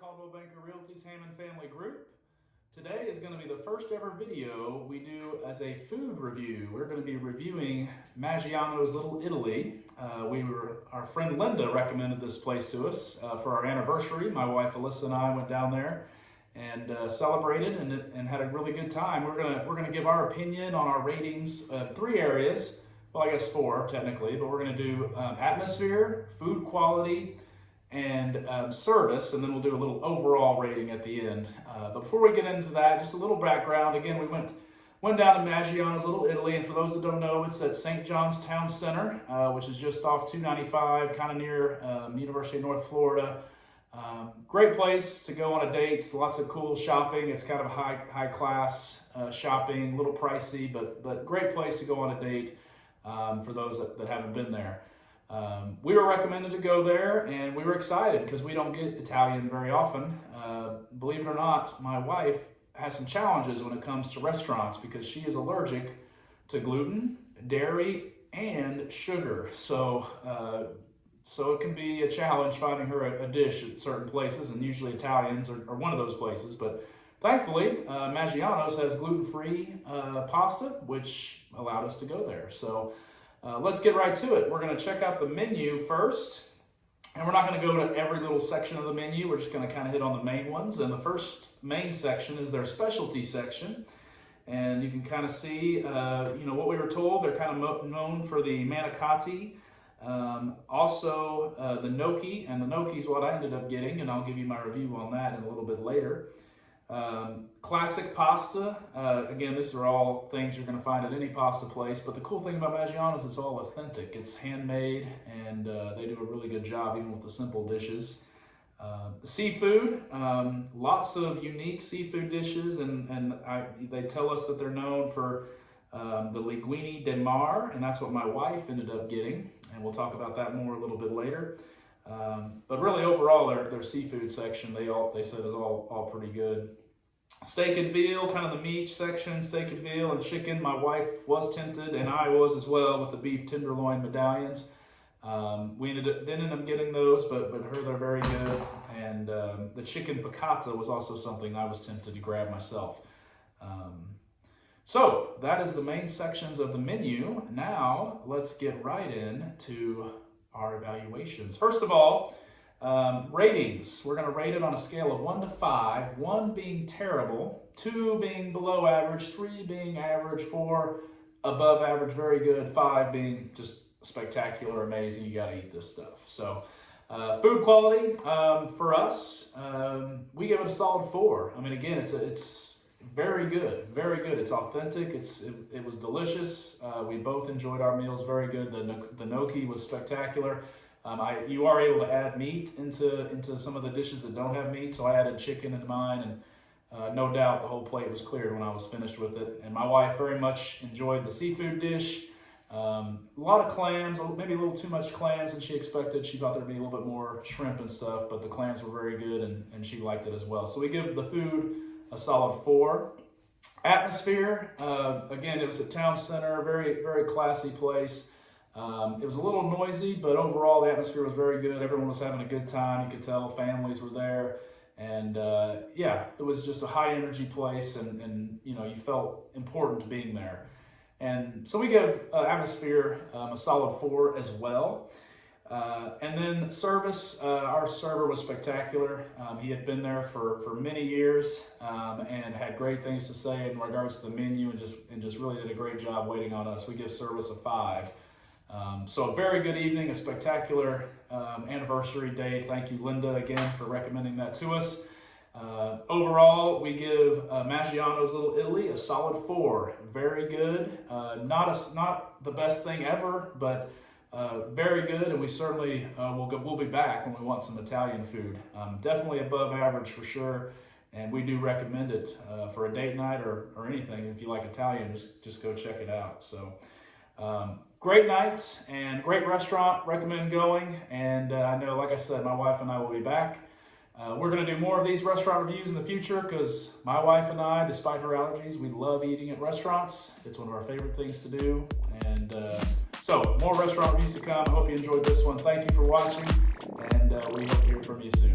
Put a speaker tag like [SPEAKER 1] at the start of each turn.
[SPEAKER 1] Caldwell Banker Realty's Hammond Family Group. Today is going to be the first ever video we do as a food review. We're going to be reviewing Maggiano's Little Italy. Our friend Linda recommended this place to us for our anniversary. My wife Alyssa and I went down there and celebrated and had a really good time. We're gonna give our opinion on our ratings, 3 areas. Well, I guess 4 technically, but we're going to do atmosphere, food quality, and service, and then we'll do a little overall rating at the end. But before we get into that, just a little background. Again, we went down to Maggiano's Little Italy, and for those that don't know, it's at St. John's Town Center, which is just off 295, kind of near University of North Florida. Great place to go on a date. Lots of cool shopping. It's kind of a high class shopping, a little pricey, but great place to go on a date for those that haven't been there. We were recommended to go there, and we were excited because we don't get Italian very often. Believe it or not, my wife has some challenges when it comes to restaurants because she is allergic to gluten, dairy, and sugar. So it can be a challenge finding her a dish at certain places, and usually Italians are one of those places. But thankfully, Maggiano's has gluten-free pasta, which allowed us to go there. So let's get right to it. We're going to check out the menu first, and we're not going to go to every little section of the menu. We're just going to kind of hit on the main ones. And the first main section is their specialty section, and you can kind of see, what we were told. They're kind of known for the manicotti, also the gnocchi, and the gnocchi is what I ended up getting, and I'll give you my review on that in a little bit later. Classic pasta. Again, these are all things you're going to find at any pasta place, but the cool thing about Maggiano is it's all authentic. It's handmade, and they do a really good job even with the simple dishes. The seafood, lots of unique seafood dishes, and they tell us that they're known for the linguine de mar, and that's what my wife ended up getting, and we'll talk about that more a little bit later. But really, overall, their seafood section, they said is all pretty good. Steak and veal, kind of the meat section, steak and veal and chicken. My wife was tempted, and I was as well, with the beef tenderloin medallions. We didn't end up getting those, but they're very good. And the chicken piccata was also something I was tempted to grab myself. So that is the main sections of the menu. Now let's get right into our evaluations. First of all, ratings. We're going to rate it on a scale of 1 to 5, 1 being terrible, 2 being below average, 3 being average, 4 above average, very good, 5 being just spectacular, amazing, you got to eat this stuff. So food quality, for us, we give it a solid 4. I mean, again, it's very good, very good. It's authentic. It was delicious. We both enjoyed our meals very good. The gnocchi was spectacular. You are able to add meat into some of the dishes that don't have meat, so I added chicken into mine, and no doubt the whole plate was cleared when I was finished with it. And my wife very much enjoyed the seafood dish. A lot of clams, maybe a little too much clams than she expected. She thought there'd be a little bit more shrimp and stuff, but the clams were very good, and she liked it as well. So we give the food a solid 4. Atmosphere, again, it was at Town Center, very, very classy place. It was a little noisy, but overall the atmosphere was very good. Everyone was having a good time. You could tell families were there, and it was just a high energy place, and you felt important being there. And so we give atmosphere a solid 4 as well. And then service, our server was spectacular. He had been there for many years, and had great things to say in regards to the menu, and just really did a great job waiting on us. We give service a 5. So a very good evening, a spectacular anniversary day. Thank you, Linda, again, for recommending that to us. Overall, we give Maggiano's Little Italy a solid 4. Very good. Not the best thing ever, but very good, and we certainly we'll be back when we want some Italian food. Definitely above average for sure, and we do recommend it for a date night or anything. If you like Italian, just go check it out. So great night and great restaurant. Recommend going, and I know, like I said, my wife and I will be back. We're going to do more of these restaurant reviews in the future because my wife and I, despite her allergies, we love eating at restaurants. It's one of our favorite things to do, and so more restaurant reviews to come. I hope you enjoyed this one. Thank you for watching, and we hope to hear from you soon.